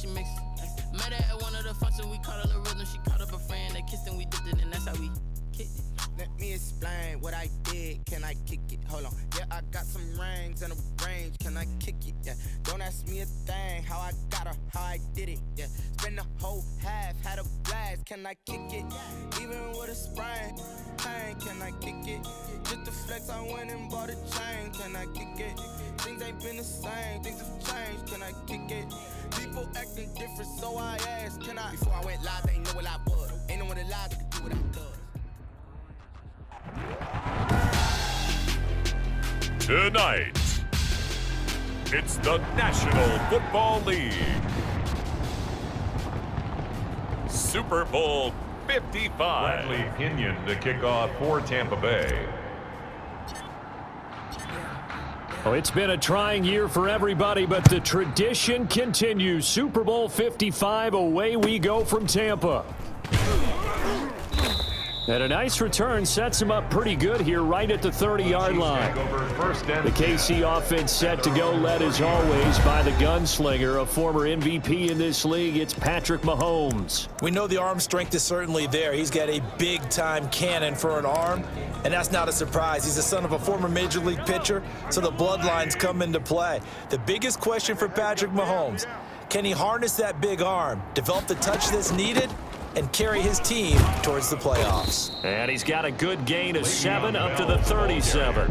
she mix. Met her at one of the functions, we caught her the rhythm. She caught up a friend, they kissed and we dipped it, and that's how we kicked it. Let me explain what I did. Can I kick it? Hold on. Yeah, I got some rings and a range. Can I kick it? Yeah. Don't ask me a thing. How I got her, how I did it. Yeah. Spend the whole half, had a blast. Can I kick it? Even with a sprain. Pain, can I kick it? Just the flex, I went and bought a chain. Can I kick it? Things ain't been the same. Things have changed. Can I kick it? People acting different, so I asked. Can I? Before I went live, they ain't know what I was. Ain't no one alive that could do what I could. Tonight, it's the National Football League. Super Bowl 55. Bradley Pinion to kick off for Tampa Bay. Oh, it's been a trying year for everybody, but the tradition continues. Super Bowl 55, away we go from Tampa. And a nice return sets him up pretty good here right at the 30-yard line. The KC offense set to go, led as always by the gunslinger, a former MVP in this league. It's Patrick Mahomes. We know the arm strength is certainly there. He's got a big-time cannon for an arm, and that's not a surprise. He's the son of a former Major League pitcher, so the bloodlines come into play. The biggest question for Patrick Mahomes, can he harness that big arm, develop the touch that's needed, and carry his team towards the playoffs? And he's got a good gain of 7 up to the 37.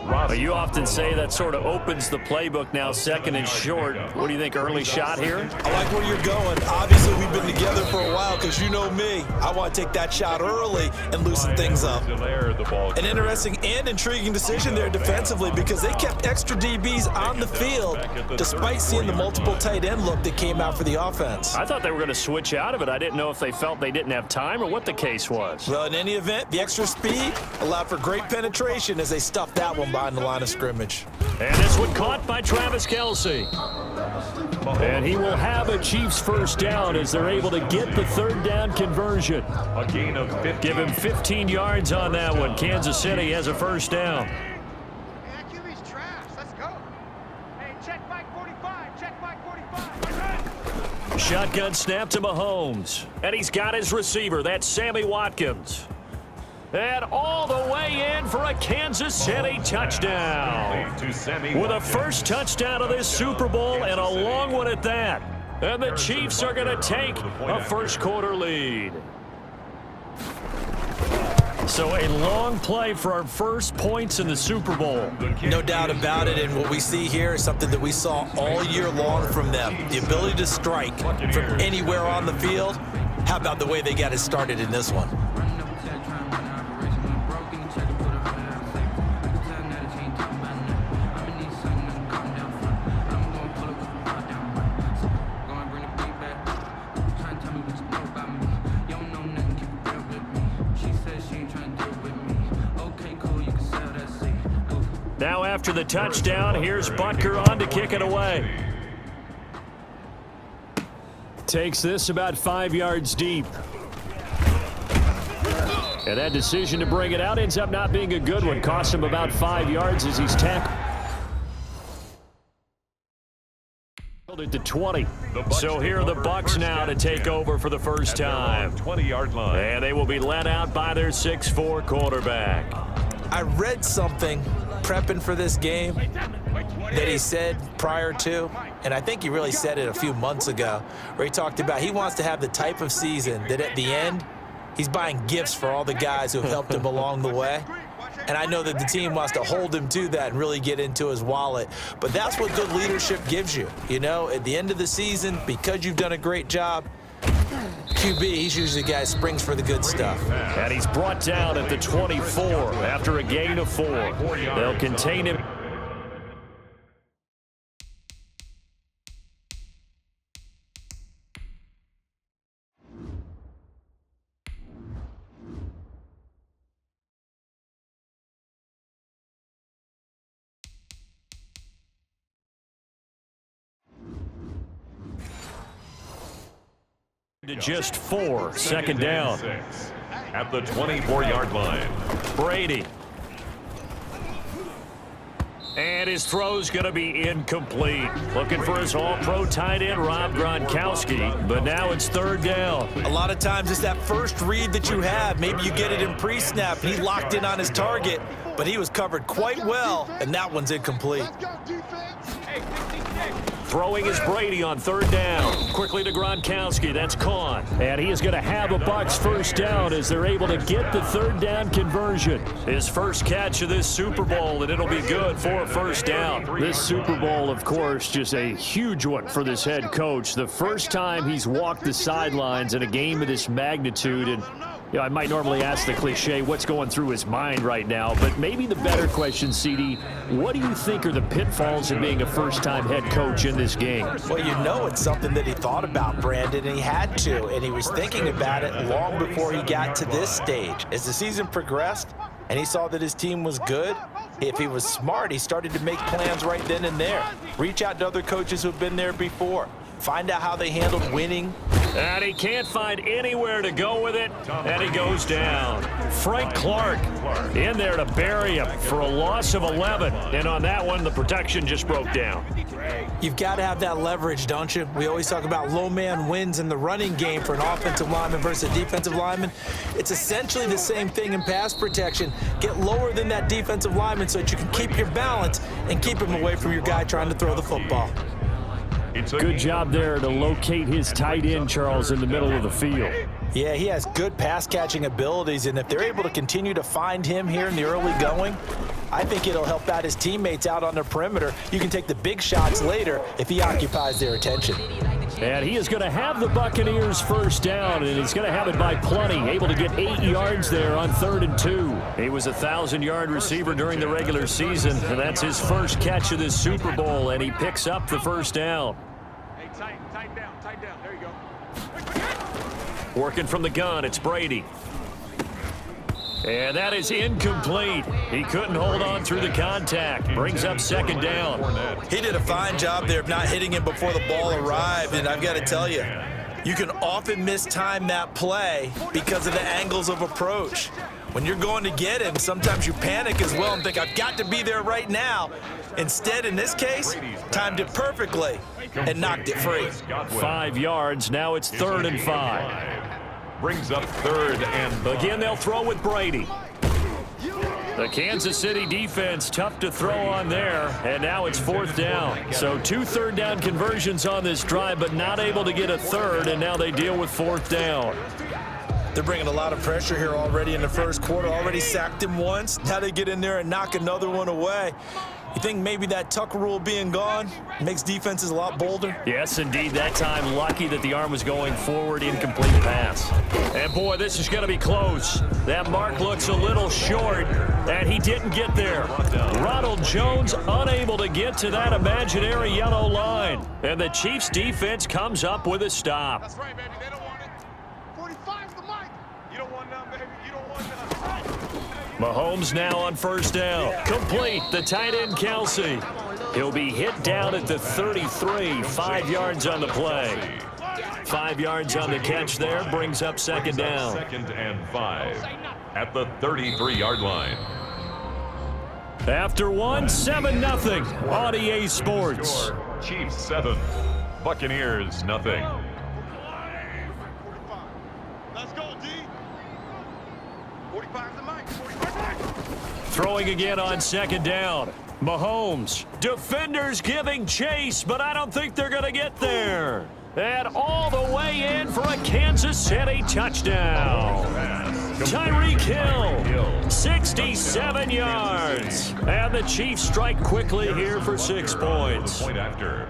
But you often say that sort of opens the playbook now, second and short. What do you think, early shot here? I like where you're going. Obviously, we've been together for a while because you know me. I want to take that shot early and loosen things up. An interesting and intriguing decision there defensively because they kept extra DBs on the field despite seeing the multiple tight end look that came out for the offense. I thought they were going to switch out of it. I didn't know if they felt they didn't have time or what the case was. Well, in any event, the extra speed allowed for great penetration as they stuffed that one behind the line of scrimmage. And this one caught by Travis Kelce. And he will have a Chiefs first down as they're able to get the third down conversion. A gain of 15. Give him 15 yards on that one. Kansas City has a first down. Shotgun snap to Mahomes. And he's got his receiver. That's Sammy Watkins. And all the way in for a Kansas City touchdown. With a first touchdown of this Super Bowl and a long one at that. And the Chiefs are going to take a first quarter lead. So a long play for our first points in the Super Bowl. No doubt about it, and what we see here is something that we saw all year long from them. The ability to strike from anywhere on the field. How about the way they got it started in this one? Now after the touchdown, here's Butker on to kick it away. Takes this about 5 yards deep. And that decision to bring it out ends up not being a good one. Costs him about 5 yards as he's tackled at the 20. So here are the Bucs now to take over for the first time. 20-yard line. And they will be led out by their 6'4" quarterback. I read something prepping for this game that he said prior to, and I think he really said it a few months ago, where he talked about he wants to have the type of season that at the end, he's buying gifts for all the guys who have helped him along the way. And I know that the team wants to hold him to that and really get into his wallet. But that's what good leadership gives you. You know, at the end of the season, because you've done a great job, QB, he's usually the guy who springs for the good stuff. And he's brought down at the 24 after a gain of 4. They'll contain him. To just 4, second down. At the 24-yard line. Brady. And his throw's going to be incomplete. Looking for his all-pro tight end, Rob Gronkowski. But now it's third down. A lot of times it's that first read that you have. Maybe you get it in pre-snap, and he locked in on his target, but he was covered quite well, and that one's incomplete. Throwing is Brady on third down. Quickly to Gronkowski. That's caught. And he is going to have a Bucs first down as they're able to get the third down conversion. His first catch of this Super Bowl, and it'll be good for a first down. This Super Bowl, of course, just a huge one for this head coach. The first time he's walked the sidelines in a game of this magnitude. And you know, I might normally ask the cliche, what's going through his mind right now? But maybe the better question, CD, what do you think are the pitfalls of being a first-time head coach in this game? Well, you know it's something that he thought about, Brandon, and he had to, and he was thinking about it long before he got to this stage. As the season progressed and he saw that his team was good, if he was smart, he started to make plans right then and there. Reach out to other coaches who've been there before. Find out how they handled winning. And he can't find anywhere to go with it, and he goes down. Frank Clark in there to bury him for a loss of 11. And on that one, the protection just broke down. You've got to have that leverage, don't you? We always talk about low man wins in the running game for an offensive lineman versus a defensive lineman. It's essentially the same thing in pass protection. Get lower than that defensive lineman so that you can keep your balance and keep him away from your guy trying to throw the football. Good job there to locate his tight end, Charles, in the middle of the field. Yeah, he has good pass-catching abilities, and if they're able to continue to find him here in the early going, I think it'll help out his teammates out on the perimeter. You can take the big shots later if he occupies their attention. And he is going to have the Buccaneers first down, and he's going to have it by plenty. Able to get 8 yards there on 3rd and 2. He was a 1,000-yard receiver during the regular season, and that's his first catch of this Super Bowl, and he picks up the first down. Hey, tight down. There you go. Working from the gun, it's Brady. And that is incomplete. He couldn't hold on through the contact. Brings up second down. He did a fine job there of not hitting him before the ball arrived, and I've got to tell you, you can often mistime that play because of the angles of approach. When you're going to get him, sometimes you panic as well and think, I've got to be there right now. Instead, in this case, timed it perfectly and knocked it free. 5 yards. Now it's 3rd and 5. Brings up 3rd and Again, they'll throw with Brady. The Kansas City defense tough to throw on there, and now it's 4th down. So 2 third down conversions on this drive, but not able to get a third, and now they deal with 4th down. They're bringing a lot of pressure here already in the first quarter. Already sacked him once. Now they get in there and knock another one away. You think maybe that Tucker rule being gone makes defenses a lot bolder? Yes, indeed. That time, lucky that the arm was going forward, incomplete pass. And, boy, this is going to be close. That mark looks a little short, and he didn't get there. Ronald Jones unable to get to that imaginary yellow line. And the Chiefs' defense comes up with a stop. That's right, baby. They don't want it. 45's the mic. You don't want none, baby. You don't want none. Mahomes now on first down. Complete. The tight end, Kelsey. He'll be hit down at the 33. 5 yards on the play. 5 yards on the catch there. Brings up second down. 2nd and 5 at the 33-yard line. After one, 7-0 on EA Sports. Chiefs 7, Buccaneers nothing. Let's go, D. 45's the mic. 45's the mic. Throwing again on second down. Mahomes. Defenders giving chase, but I don't think they're going to get there. And all the way in for a Kansas City touchdown. Tyreek Hill, 67 yards. And the Chiefs strike quickly here for 6 points. Point after.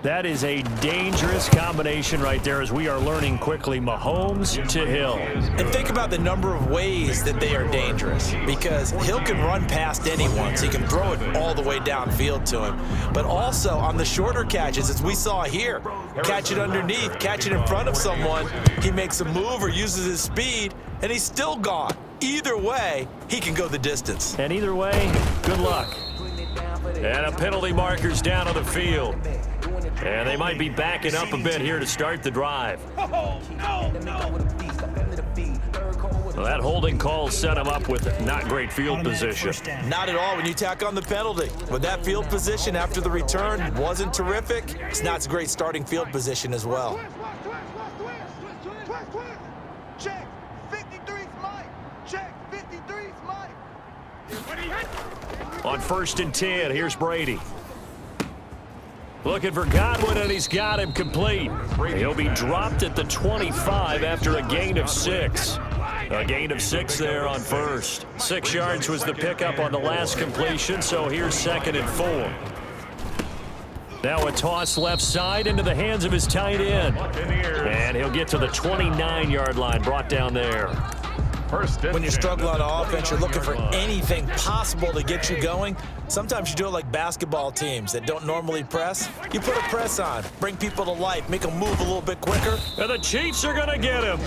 That is a dangerous combination right there as we are learning quickly. Mahomes to Hill. And think about the number of ways that they are dangerous, because Hill can run past anyone, so he can throw it all the way downfield to him. But also on the shorter catches, as we saw here, catch it underneath, catch it in front of someone, he makes a move or uses his speed, and he's still gone. Either way, he can go the distance. And either way, good luck. And a penalty marker's down on the field. And they might be backing up a bit here to start the drive. Well, that holding call set him up with not great field position. Not at all when you tack on the penalty. With that field position after the return wasn't terrific, it's not a great starting field position as well. Check. 53's Mike. Check. 53's Mike. On 1st and 10, here's Brady. Looking for Godwin, and he's got him complete. He'll be dropped at the 25 after a gain of 6. A gain of 6 there on 1st. 6 yards was the pickup on the last completion, so here's 2nd and 4. Now a toss left side into the hands of his tight end. And he'll get to the 29-yard line, brought down there. When you struggle on offense, you're looking for anything possible to get you going. Sometimes you do it like basketball teams that don't normally press. You put a press on, bring people to life, make them move a little bit quicker. And the Chiefs are going to get him.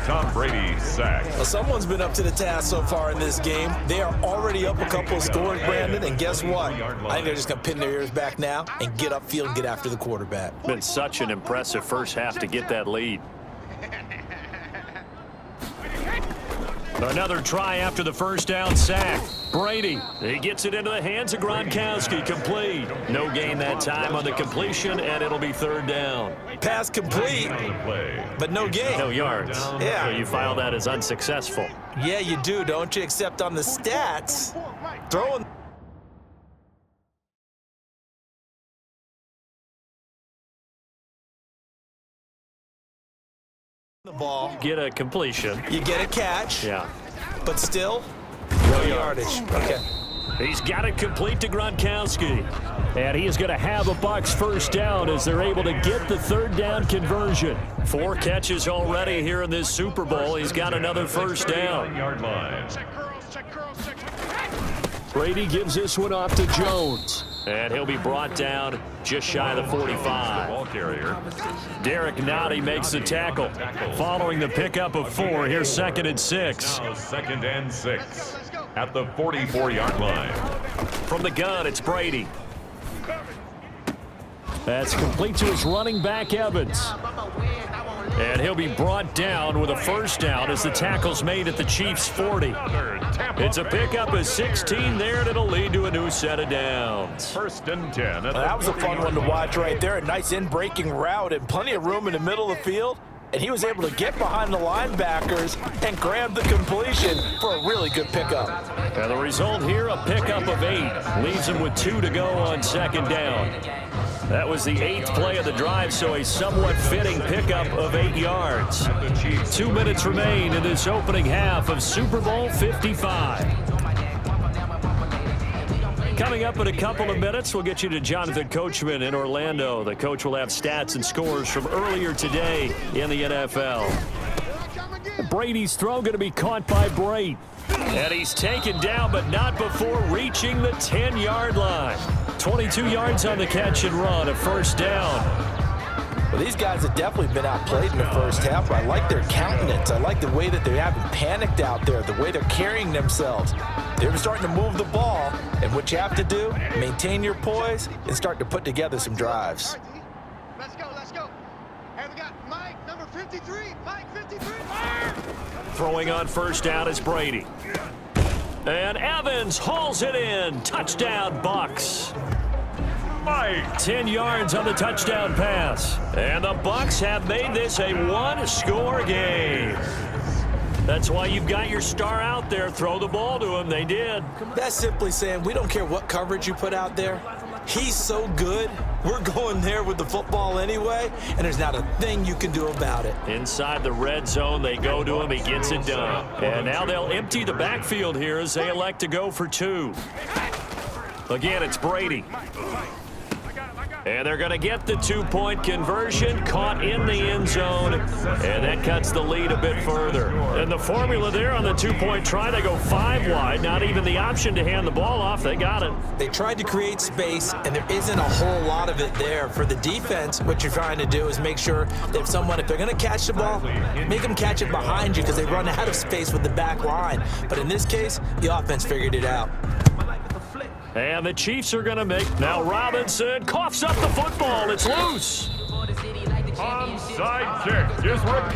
Tom Brady sacked. Well, someone's been up to the task so far in this game. They are already up a couple of scores, Brandon, and guess what? I think they're just going to pin their ears back now and get upfield and get after the quarterback. Been such an impressive first half to get that lead. Another try after the first down sack. Brady, he gets it into the hands of Gronkowski, complete. No gain that time on the completion, and it'll be 3rd down. Pass complete, but no gain. No yards. Yeah. So you file that as unsuccessful. Yeah, you do, don't you? Except on the stats, throwing the ball, Get a completion. you get a catch, Yeah. but still, no yardage. Okay. He's got it complete to Gronkowski. And he is going to have a Bucs first down as they're able to get the 3rd down conversion. 4 catches already here in this Super Bowl. He's got another first down. Yard line. Brady gives this one off to Jones. And he'll be brought down just shy of the 45. Ball carrier. Derek Nottie makes the tackle. Following the pickup of 4, here's 2nd and 6. Now 2nd and 6 at the 44-yard line. From the gun, it's Brady. That's complete to his running back, Evans. And he'll be brought down with a first down as the tackle's made at the Chiefs' 40. It's a pickup of 16 there, and it'll lead to a new set of downs. 1st and 10. That was a fun one to watch right there. A nice in-breaking route and plenty of room in the middle of the field. And he was able to get behind the linebackers and grab the completion for a really good pickup. And the result here, a pickup of 8. Leaves him with 2 to go on 2nd down. That was the 8th play of the drive, so a somewhat fitting pickup of 8 yards. 2 minutes remain in this opening half of Super Bowl 55. Coming up in a couple of minutes, we'll get you to Jonathan Coachman in Orlando. The coach will have stats and scores from earlier today in the NFL. Brady's throw going to be caught by Brate. And he's taken down, but not before reaching the 10-yard line. 22 yards on the catch and run, a first down. Well, these guys have definitely been outplayed in the first half. I like their countenance. I like the way that they haven't panicked out there, the way they're carrying themselves. They're starting to move the ball, and what you have to do, maintain your poise and start to put together some drives. Let's go, let's go. And we got Mike, number 53. Mike, 53. Throwing on first down is Brady. And Evans hauls it in. Touchdown, Bucs. Mike. 10 yards on the touchdown pass. And the Bucs have made this a one-score game. That's why you've got your star out there. Throw the ball to him. They did. That's simply saying we don't care what coverage you put out there. He's so good. We're going there with the football anyway, and there's not a thing you can do about it. Inside the red zone, they go to him. He gets it done. And now they'll empty the backfield here as they elect to go for 2. Again, it's Brady. And they're going to get the 2-point conversion, caught in the end zone, and that cuts the lead a bit further. And the formula there on the 2-point try, they go 5 wide, not even the option to hand the ball off. They got it. They tried to create space, and there isn't a whole lot of it there. For the defense, what you're trying to do is make sure that if they're going to catch the ball, make them catch it behind you because they run out of space with the back line. But in this case, the offense figured it out. And the Chiefs are going to make. Now Robinson coughs up the football. It's loose. Onside kick is working.